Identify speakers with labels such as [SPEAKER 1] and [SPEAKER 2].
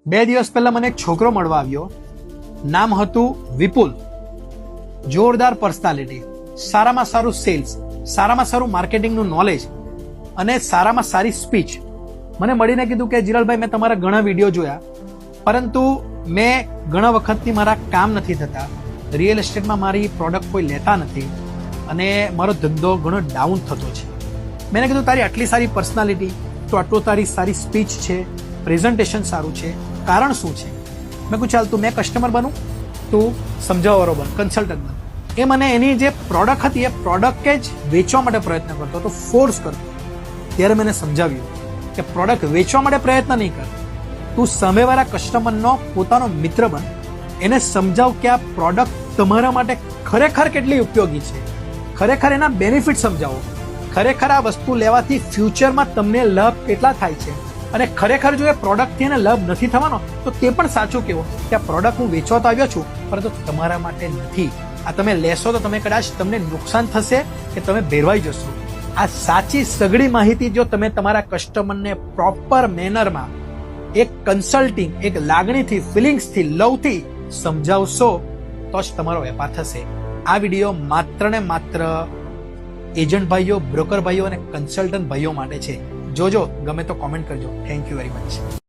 [SPEAKER 1] 2 દિવસ પહેલા મને એક છોકરો મળવા આવ્યો. નામ હતું વિપુલ. જોરદાર પર્સનાલિટી, સારામાં સારું સેલ્સ, સારામાં સારું માર્કેટિંગનું નોલેજ અને સારામાં સારી સ્પીચ. મને મળીને કીધું કે જીરલભાઈ, મેં તમારા ઘણા વિડીયો જોયા, પરંતુ મેં ઘણા વખતથી મારા કામ નથી થતા, રિયલ એસ્ટેટમાં મારી પ્રોડક્ટ કોઈ લેતા નથી અને મારો ધંધો ઘણો ડાઉન થતો છે. મેં કીધું, તારી આટલી સારી પર્સનાલિટી, તો આટલું તારી સારી સ્પીચ છે, પ્રેઝન્ટેશન સારું છે, કારણ શું છે? મેં કહ્યું, ચાલ તું મેં કસ્ટમર બનું, તું સમજાવવાળો બન, કન્સલ્ટન્ટ બન. એ મને એની જે પ્રોડક્ટ હતી એ પ્રોડક્ટ જ વેચવા માટે પ્રયત્ન કરતો હતો, ફોર્સ કરતો. ત્યારે મને સમજાવ્યું કે પ્રોડક્ટ વેચવા માટે પ્રયત્ન નહીં કર, તું સામેવાળા કસ્ટમરનો પોતાનો મિત્ર બન, એને સમજાવ કે આ પ્રોડક્ટ તમારા માટે ખરેખર કેટલી ઉપયોગી છે, ખરેખર એના બેનિફિટ સમજાવો, ખરેખર આ વસ્તુ લેવાથી ફ્યુચરમાં તમને લાભ કેટલા થાય છે, અને ખરેખર જો એ પ્રોડક્ટથી એને લાભ નથી થવાનો તો તે પણ સાચું કહેવો કે આ પ્રોડક્ટ હું વેચવા તો આવ્યો છું, પરંતુ તમારા માટે નથી. આ તમે લેશો તો તમે કદાચ તમને નુકસાન થશે કે તમે ભેરવાઈ જશો. આ સાચી સઘળી માહિતી જો તમે તમારા કસ્ટમરને પ્રોપર મેનરમાં એક કન્સલ્ટિંગ, એક લાગણીથી, ફિલિંગ્સથી, લવથી સમજાવશો તો જ તમારો વેપાર થશે. આ વિડીયો માત્ર ને માત્ર એજન્ટ ભાઈઓ, બ્રોકર ભાઈઓ અને કન્સલ્ટન્ટ ભાઈઓ માટે છે. જોજો, ગમે તો કોમેન્ટ કરજો. Thank you very much.